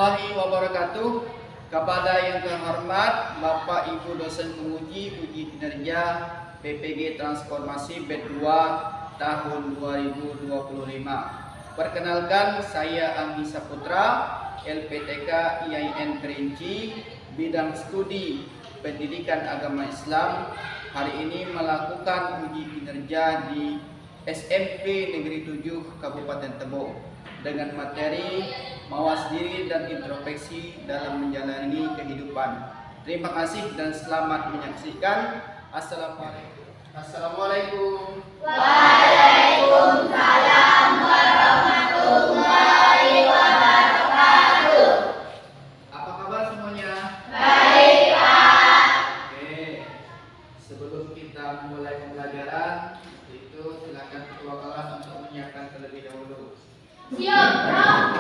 warahmatullahi wabarakatuh. Kepada yang terhormat Bapak Ibu dosen penguji uji kinerja PPG Transformasi BED 2 tahun 2025. Perkenalkan, saya Anggi Saputra, LPTK IAIN Kerinci, bidang studi Pendidikan Agama Islam. Hari ini melakukan uji kinerja di SMP Negeri 7 Kabupaten Tebo dengan materi mawas diri dan introspeksi dalam menjalani kehidupan. Terima kasih dan selamat menyaksikan. Assalamualaikum. Waalaikumsalam warahmatullahi wabarakatuh. Apa kabar semuanya? Baik, Pak. Oke. Sebelum kita mulai pembelajaran, silakan ketua kelas untuk menyiapkan terlebih dahulu. Siap, Pak.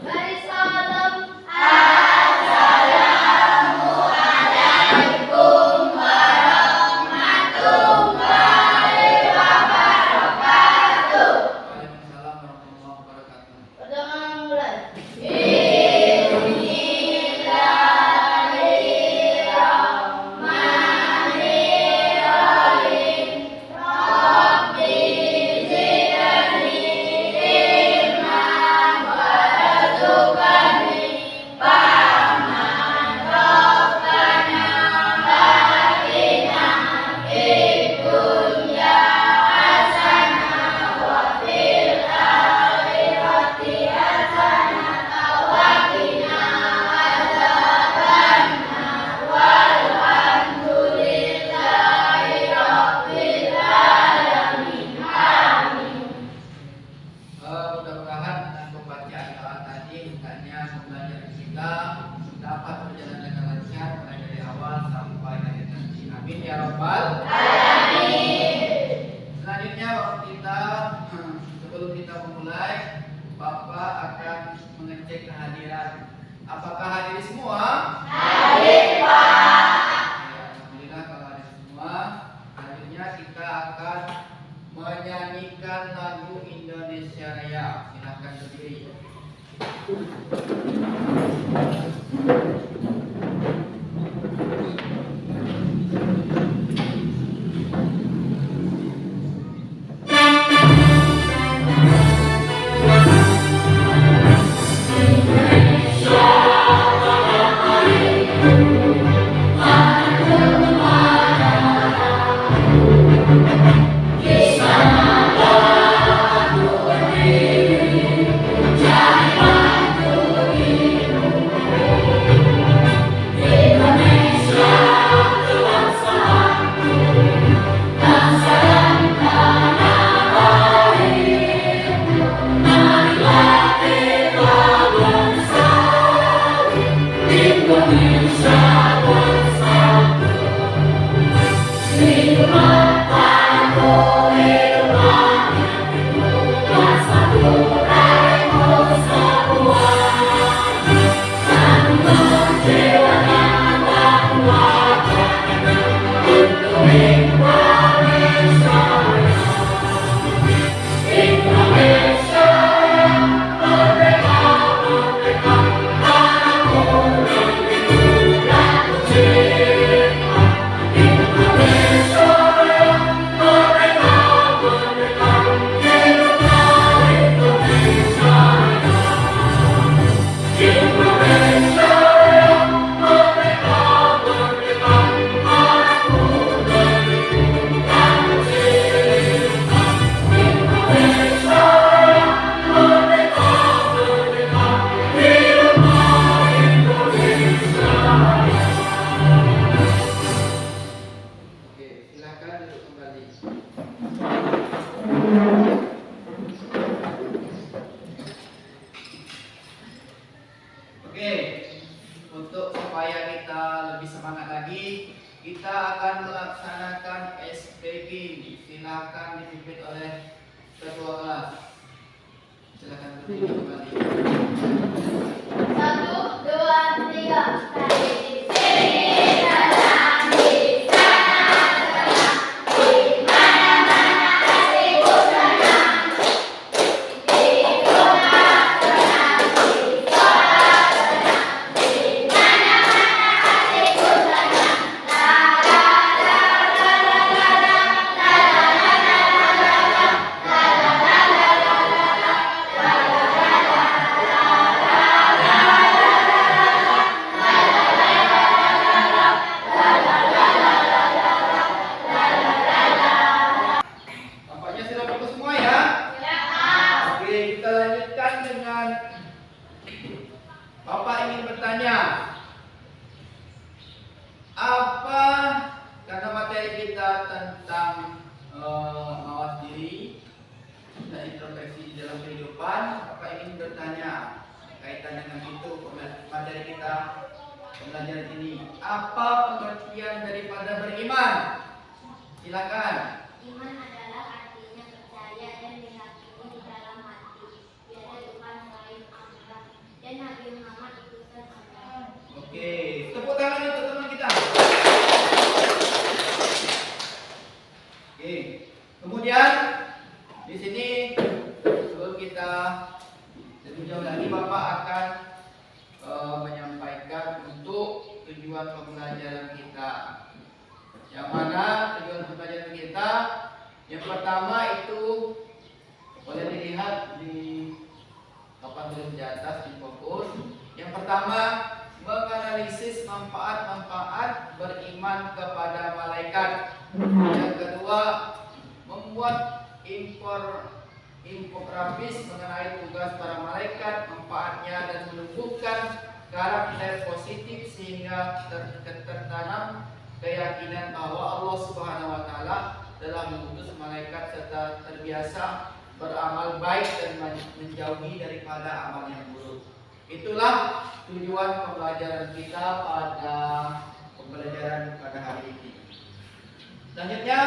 Baris salam. Assalamualaikum warahmatullahi wabarakatuh. Waalaikumsalam warahmatullahi wabarakatuh. Pertama mulai. Dapat berjalan dengan lancar mulai dari awal sampai akhir nanti. Amin ya rabbal Alamin. Selanjutnya sebelum kita memulai, Bapak akan mengecek kehadiran. Apakah hadir semua? Hadir, Pak. Ya, alhamdulillah kalau hadir semua. Selanjutnya kita akan menyanyikan lagu Indonesia Raya. Silahkan berdiri. Untuk supaya kita lebih semangat lagi, kita akan melaksanakan SPG. Silakan dipimpin oleh ketua kelas. Silakan berdiri kembali. 1, 2, 3. apa? Karena materi kita tentang mawas diri dan introspeksi di dalam kehidupan, Bapak ingin bertanya kaitan dengan itu materi kita pembelajaran ini. Apa pengertian daripada beriman? Silakan. Iman adalah artinya percaya dan meyakini di dalam hati tiada Tuhan selain Allah dan Nabi Muhammad utusan Allah. Oke, tepuk tangan untuk teman kita. Oke, kemudian di sini sebelum kita lebih jauh lagi, Bapak akan menyampaikan untuk tujuan pembelajaran kita. Yang mana tujuan pembelajaran kita? Yang pertama itu boleh dilihat di papan tulis di atas di fokus. Yang pertama, menganalisis manfaat-manfaat beriman kepada malaikat. Yang kedua, membuat infografis mengenai tugas para malaikat, manfaatnya, dan menumbuhkan karakter positif sehingga tertanam keyakinan bahwa Allah Subhanahu wa taala telah mengutus malaikat serta terbiasa beramal baik dan menjauhi daripada amal yang buruk. Itulah tujuan pembelajaran kita pada pembelajaran pada hari ini. Selanjutnya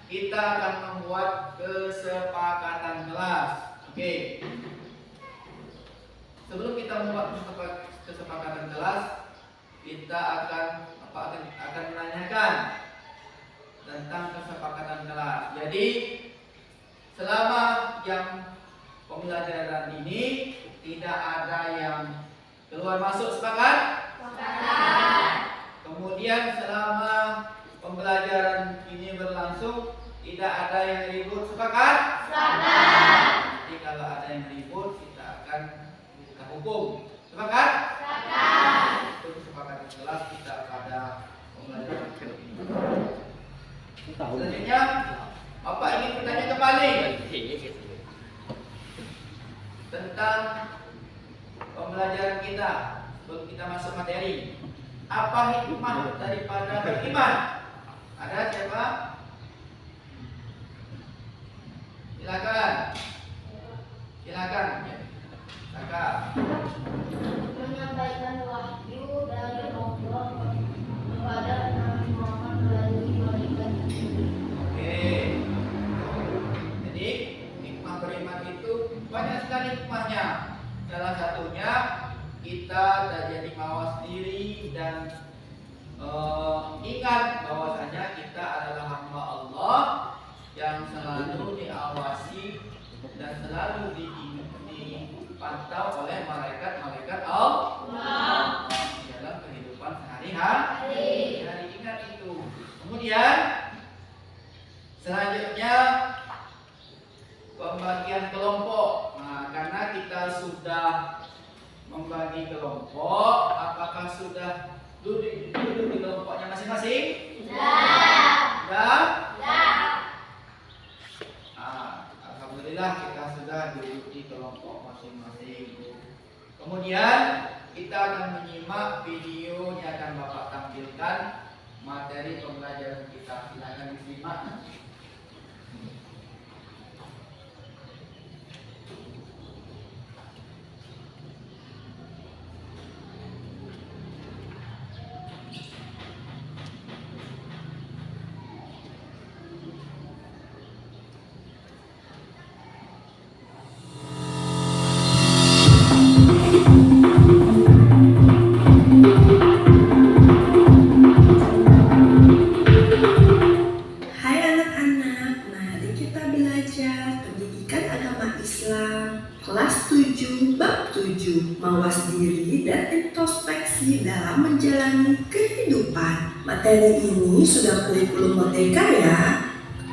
kita akan membuat kesepakatan kelas. Oke. Sebelum kita membuat kesepakatan kelas, kita akan menanyakan tentang kesepakatan kelas. Jadi selama jam pembelajaran ini tidak ada yang keluar masuk, sepakat? Sepakat. Kemudian selama pembelajaran ini berlangsung tidak ada yang ribut, sepakat? Sepakat. Jadi kalau ada yang ribut kita akan hukum, sepakat? Sepakat. Itu kesepakatan kelas kita pada pembelajaran ini. Selanjutnya, Bapak ingin bertanya kembali tentang pembelajaran kita sebelum kita masuk materi. Apa hikmah daripada beriman? Ada siapa? Silakan. Silakan. Kakak. Menyampaikan wahyu dari Allah kepada Nabi Muhammad melalui malaikat. Oke. Jadi hikmah beriman itu banyak sekali hikmahnya. Salah satunya kita jadi mawas diri dan ingat bahwasanya kita adalah hamba Allah yang selalu diawasi dan selalu dipantau oleh malaikat-malaikat Allah dalam kehidupan sehari-hari. Ingat itu. Kemudian selanjutnya pembagian kelompok. Nah, karena kita sudah membagi kelompok, apakah sudah duduk di kelompoknya masing-masing? Sudah? Alhamdulillah kita sudah duduk di kelompok masing-masing. Kemudian kita akan menyimak video yang akan Bapak tampilkan materi pembelajaran kita. Silakan disimak. Hai anak-anak, mari kita belajar pendidikan agama Islam kelas 7 bab 7 mawas diri dan introspeksi dalam menjalani kehidupan. Materi ini sudah kurikulum merdeka ya.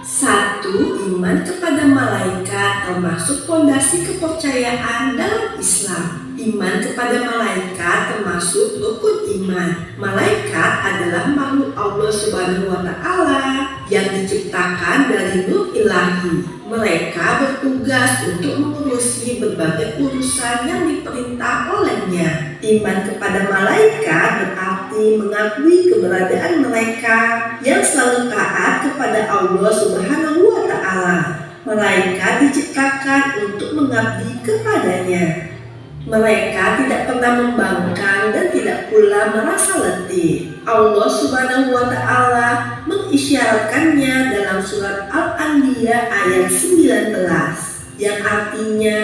1. Iman kepada malaikat termasuk fondasi kepercayaan dalam Islam. Iman kepada malaikat termasuk rukun iman. Malaikat adalah makhluk Allah Subhanahu wa taala yang diciptakan dari nur ilahi wahyu. Mereka bertugas untuk mengurusi berbagai urusan yang diperintah olehnya. Iman kepada malaikat berarti mengakui keberadaan mereka yang selalu taat kepada Allah Subhanahu wa Ta'ala. Malaikat diciptakan untuk mengabdi kepadanya. Mereka tidak pernah membangkang dan tidak pula merasa letih. Allah Subhanahu wa Ta'ala mengisyaratkannya dalam surat Al-Anbiya ayat 19 yang artinya,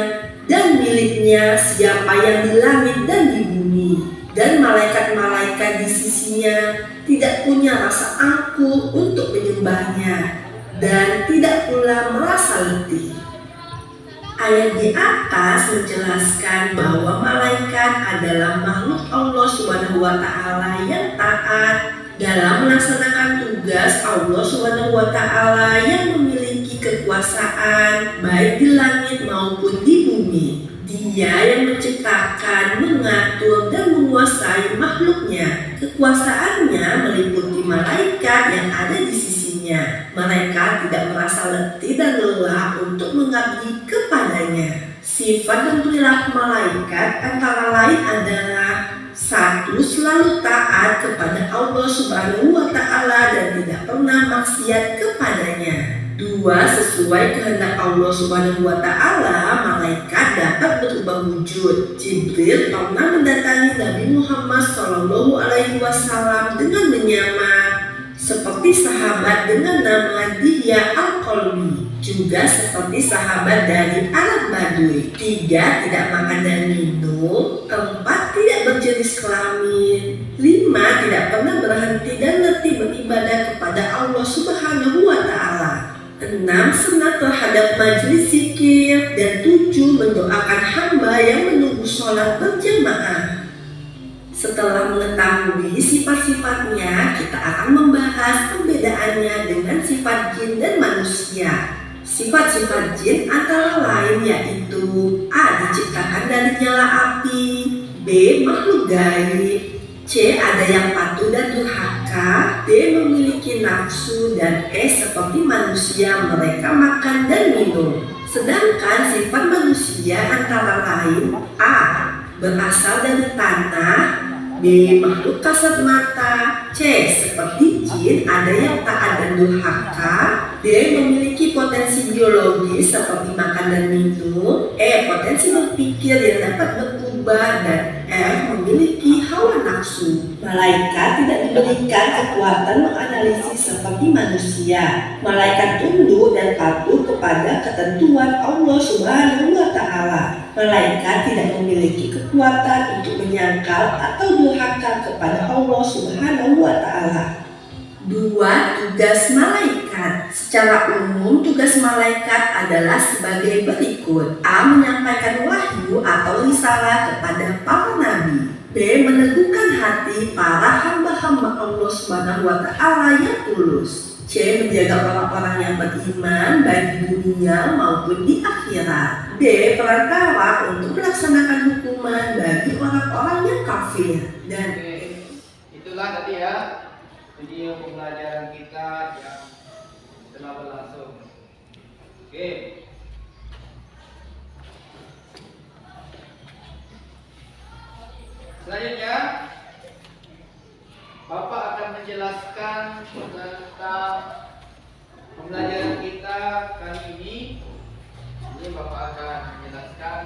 dan miliknya siapa yang di langit dan di bumi, dan malaikat-malaikat di sisinya tidak punya rasa angkuh untuk menyembahnya dan tidak pula merasa letih. Ayat di atas menjelaskan bahwa malaikat adalah makhluk Allah Subhanahu wa Ta'ala yang taat dalam melaksanakan tugas Allah Subhanahu wa Ta'ala yang memiliki kekuasaan baik di langit maupun di bumi. Dia yang menciptakan, mengatur, dan menguasai makhluknya. Kekuasaannya meliputi malaikat yang ada di sisinya. Mereka tidak merasa letih dan lelah untuk mengabdi kepadanya. Sifat dan perilaku malaikat antara lain adalah: 1. Selalu taat kepada Allah Subhanahu wa Ta'ala dan tidak pernah maksiat kepadanya. 2. Sesuai kehendak Allah Subhanahu wa Ta'ala, malaikat dapat berubah wujud. Jibril pernah mendatangi Nabi Muhammad SAW dengan menyamar seperti sahabat dengan nama Dihya Al-Qalbi, juga seperti sahabat dari Arab Baduy. 3. Tidak makan dan minum. 4. Tidak berjenis kelamin. 5. Tidak pernah berhenti dan letih beribadah kepada Allah Subhanahu wa Ta'ala. 6. Senang terhadap majelis zikir. Dan 7. Mendoakan hamba yang menunggu sholat berjamaah. Setelah mengetahui sifat-sifatnya, kita akan membahas perbedaannya dengan sifat jin dan manusia. Sifat-sifat jin antara lain yaitu: A. Diciptakan dari nyala api. B. Makhluk gaib. C. Ada yang patuh dan durhaka. D. Memiliki nafsu. Dan E. Seperti manusia, mereka makan dan minum. Sedangkan sifat manusia antara lain: A. Berasal dari tanah. B. Makhluk kasat mata. C. Seperti jin, ada yang taat dan durhaka. D. Memiliki potensi biologis seperti makan dan minum. E. Potensi berpikir yang dapat berubah. Dan F. Memiliki hawa nafsu. Malaikat tidak diberikan kekuatan menganalisis seperti manusia. Malaikat tunduk dan patuh kepada ketentuan Allah Subhanahu wa Ta'ala. Malaikat tidak memiliki kekuatan untuk menyangkal atau durhaka kepada Allah Subhanahu wa Ta'ala. 2. Tugas malaikat. Secara umum, tugas malaikat adalah sebagai berikut: A. Menyampaikan wahyu atau risalah kepada para nabi. B. Meneguhkan hati para hamba-hamba Allah Subhanahu wa Ta'ala yang tulus. C. Menjaga orang-orang yang beriman baik di dunia maupun di akhirat. D. Perantara untuk melaksanakan hukuman bagi orang-orang yang kafir. Dan itulah tadi ya video pembelajaran kita yang telah berlangsung. Oke. Selanjutnya Bapak akan menjelaskan tentang pembelajaran kita kali ini. Ini Bapak akan menjelaskan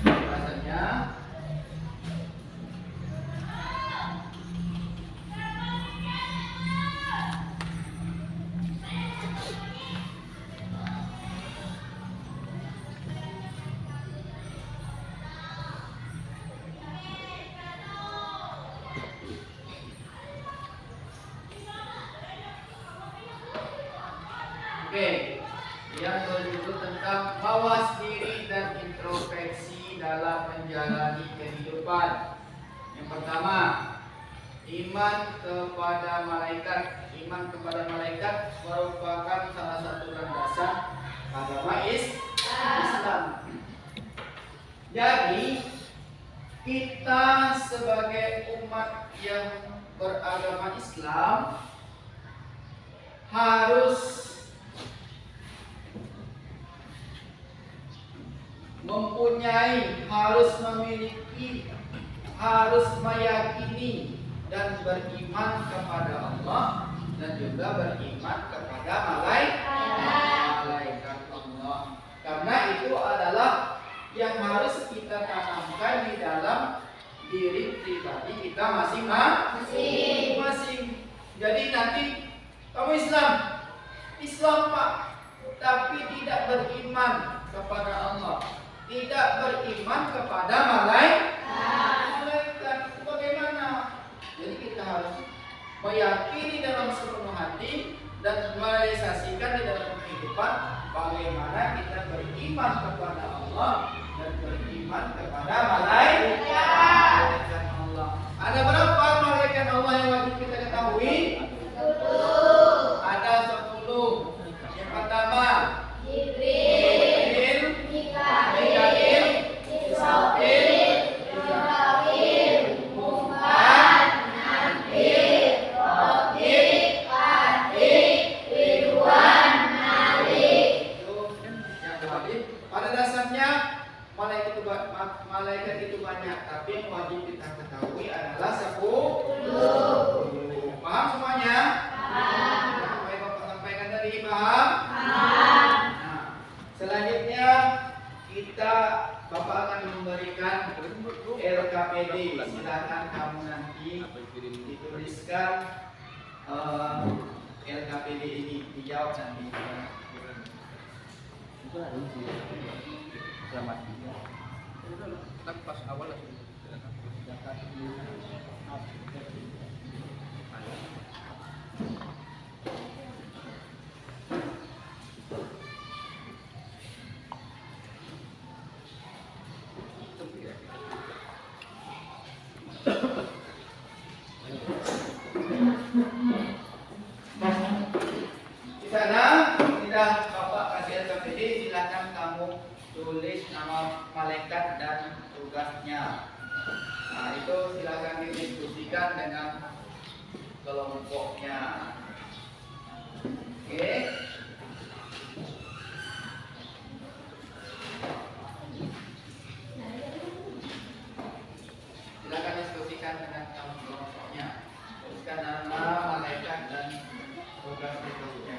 bahasanya. Oke, yang berjudul tentang mawas diri dan introspeksi dalam menjalani kehidupan. Yang pertama, iman kepada malaikat. Iman kepada malaikat merupakan salah satu landasan agama Islam. Jadi, kita sebagai umat yang beragama Islam harus mempunyai, harus memiliki, harus meyakini dan beriman kepada Allah dan juga beriman kepada malaikat Allah. Karena itu adalah yang harus kita tanamkan di dalam diri pribadi kita masing-masing. Jadi nanti kamu Islam Pak, tapi tidak beriman kepada Allah, tidak beriman kepada malaikat. Bagaimana? Jadi kita harus meyakini dalam sepenuh hati dan merealisasikan di dalam kehidupan bagaimana kita beriman kepada Allah dan beriman kepada malaikat Allah. Ada berapa malaikat Allah yang wajib kita ketahui? 10. Ada 10. Yang pertama Jibril, Mikail, Israfil, Muhammad, Nabi, Raqib, Atid, Ridwan, Malik. Pada dasarnya malaikat itu banyak, tapi yang wajib kita ketahui adalah 10. Paham semuanya? Paham. Apa yang Bapak sampaikan tadi, paham? Paham. Nah, selanjutnya Bapak akan memberikan RKPD. Silakan kamu nanti dituliskan RKPD ini, dijawab nanti. Selamat. Pas awal di sana tidak Bapak kasih RKPD, silakan kamu tulis nama malaikat dan tugasnya. Nah, itu silakan didiskusikan dengan kelompoknya. Oke. Silakan diskusikan dengan kelompoknya. Tuliskan nama malaikat dan tugas-tugasnya.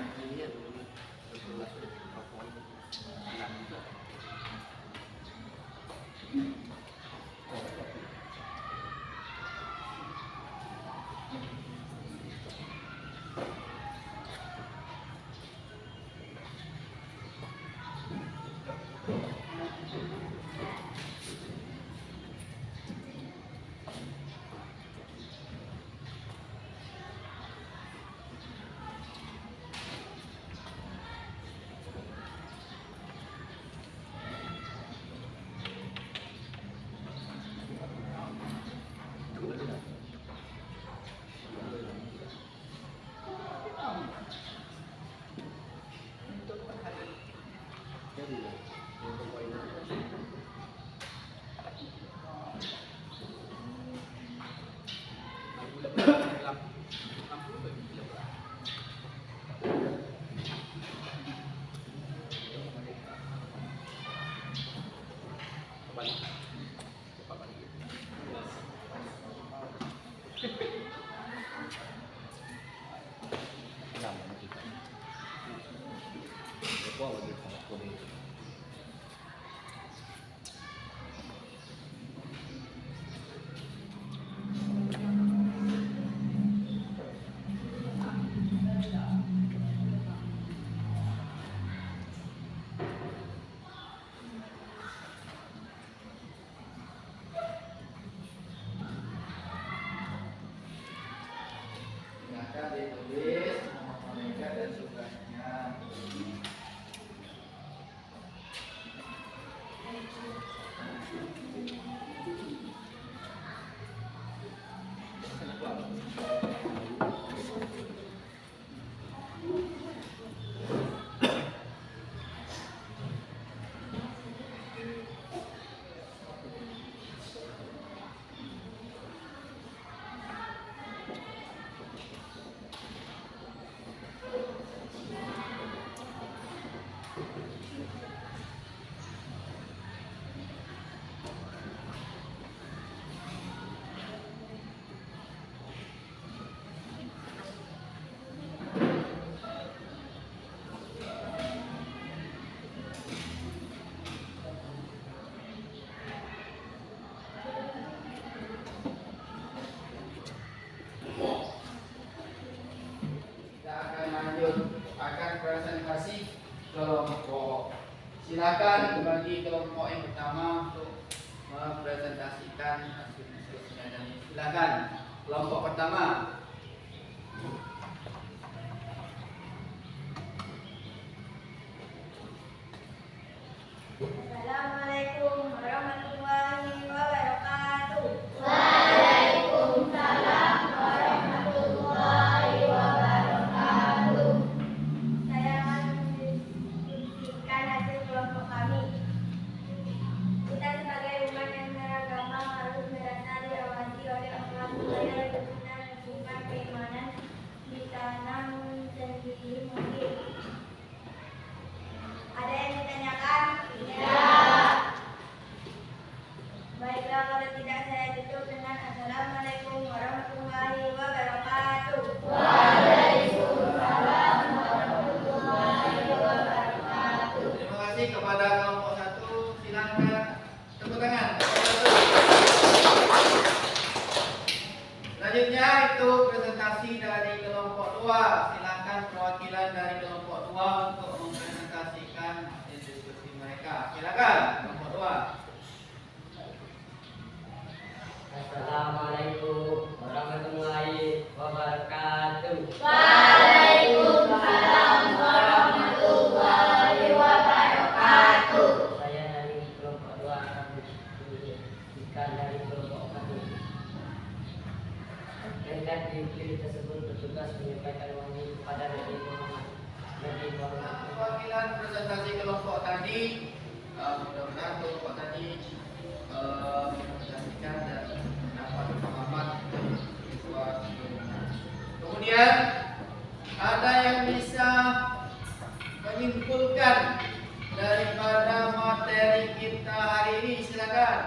Ditulis nama malaikat dan tugasnya. akan presentasi kelompok. Silakan bagi kelompok yang pertama untuk mempresentasikan hasil selesai. Silakan kelompok pertama. Assalamualaikum warahmatullahi wabarakatuh. Waalaikumsalam warahmatullahi wabarakatuh. Saya akan mendiskusikan hasil kelompok kami. Kita sebagai umat yang beragama harus merasa diawasi oleh Allah supaya benar bukan keimanan ditanam sendiri mungkin. Ada yang ditanyakan? Baiklah, kalau tidak saya tutup dengan Assalamualaikum warahmatullahi wabarakatuh. Waalaikumsalam warahmatullahi wabarakatuh. Terima kasih kepada kelompok satu. Silakan tepuk tangan. Selanjutnya itu presentasi dari kelompok 2. Silakan perwakilan dari kelompok 2 untuk mempresentasikan hasil diskusi mereka. Silakan kelompok 2. Assalamualaikum warahmatullahi wabarakatuh. Waalaikumsalam warahmatullahi wabarakatuh. Saya dari kelompok 2 akan mendiskusikan dari kelompok kami. Mereka di film tersebut bertugas menyampaikan wahyu kepada Nabi Muhammad. Perwakilan presentasi kelompok tadi, mudah-mudahan kelompok tadi mempresentasikan dan dapat pemahaman siswa sebelumnya. Kemudian ada yang bisa menyimpulkan daripada materi kita hari ini, silakan.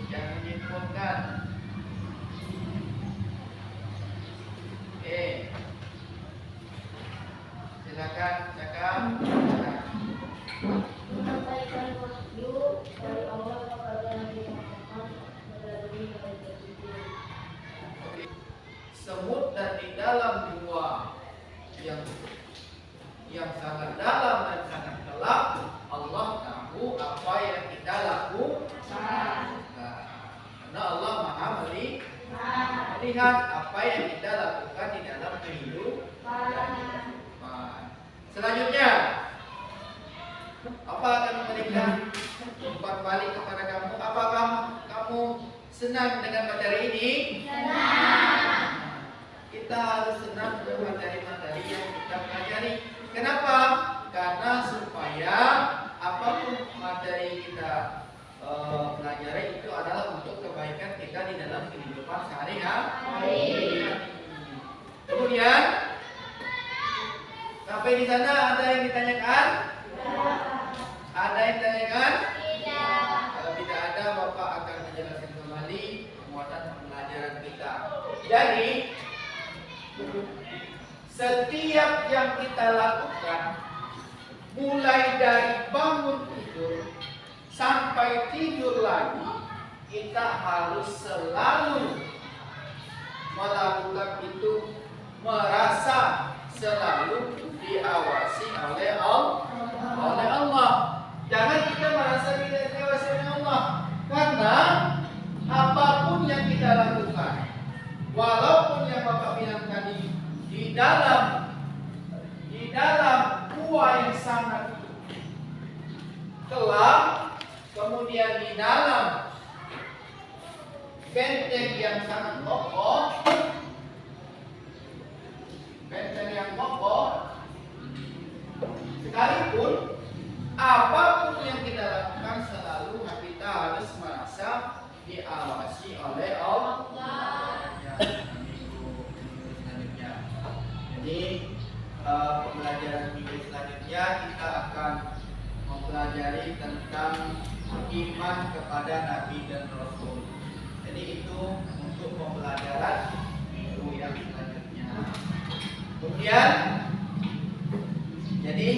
Yang menyimpulkan. Oke. Silakan cakap. Menyampaikan wahyu dari Allah kepada Nabi Muhammad melalui malaikat Jibril. Semut dan di dalam gua yang sangat dalam dan sangat gelap, Allah tahu apa yang kita lakukan. Karena Allah Maha melihat apa yang kita lakukan di dalam kehidupan. Selanjutnya, apa akan memberikan umpan balik kepada kamu? Apakah kamu senang dengan materi ini? Kita harus senang dengan materi-materi yang kita pelajari. Kenapa? Karena supaya apapun materi kita pelajari itu adalah untuk kebaikan kita di dalam kehidupan sehari-hari. Kemudian sampai di sana ada yang ditanyakan? Ada yang ditanyakan? Kalau tidak ada, Bapak akan menjelaskan kembali muatan pembelajaran kita. Jadi setiap yang kita lakukan, mulai dari bangun tidur sampai tidur lagi, kita harus selalu melakukan itu, merasa selalu diawasi oleh Allah. Jangan kita merasa tidak diawasi oleh Allah, karena apapun yang kita lakukan, walaupun yang Bapak bilang tadi di dalam gua yang sangat gelap, kemudian di dalam benteng yang sangat kokoh, sekalipun apapun yang kita lakukan, selalu kita harus merasa diawasi oleh Allah. Selanjutnya, jadi pembelajaran minggu selanjutnya kita akan mempelajari tentang iman kepada Nabi dan Rasul. Jadi itu untuk pembelajaran minggu yang selanjutnya. Kemudian, jadi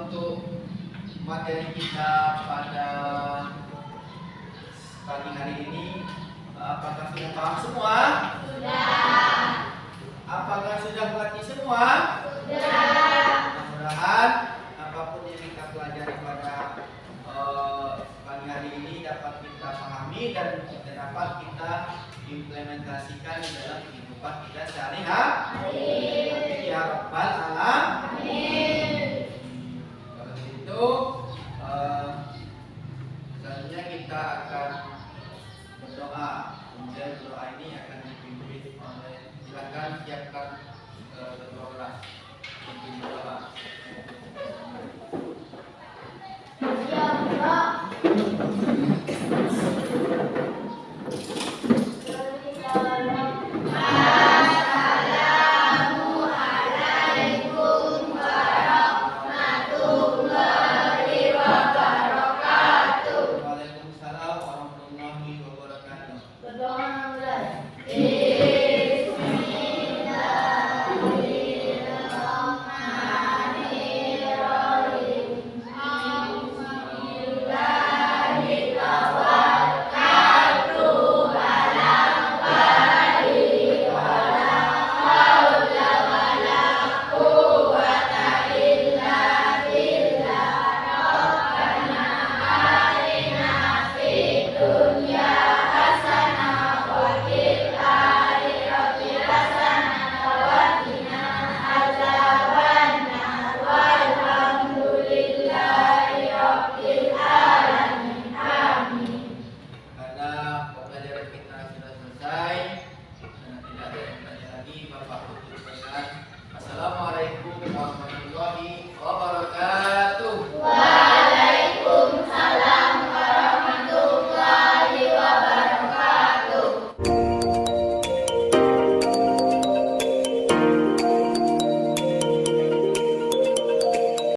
untuk materi kita pada pagi hari ini, apakah sudah paham semua? Sudah. semua? Mudah-mudahan apapun yang kita pelajari pada pagi hari ini dapat kita pahami dan dapat kita implementasikan di dalam kehidupan kita sehari-hari. Amin ya rabbal alamin. Kalau begitu, selanjutnya kita akan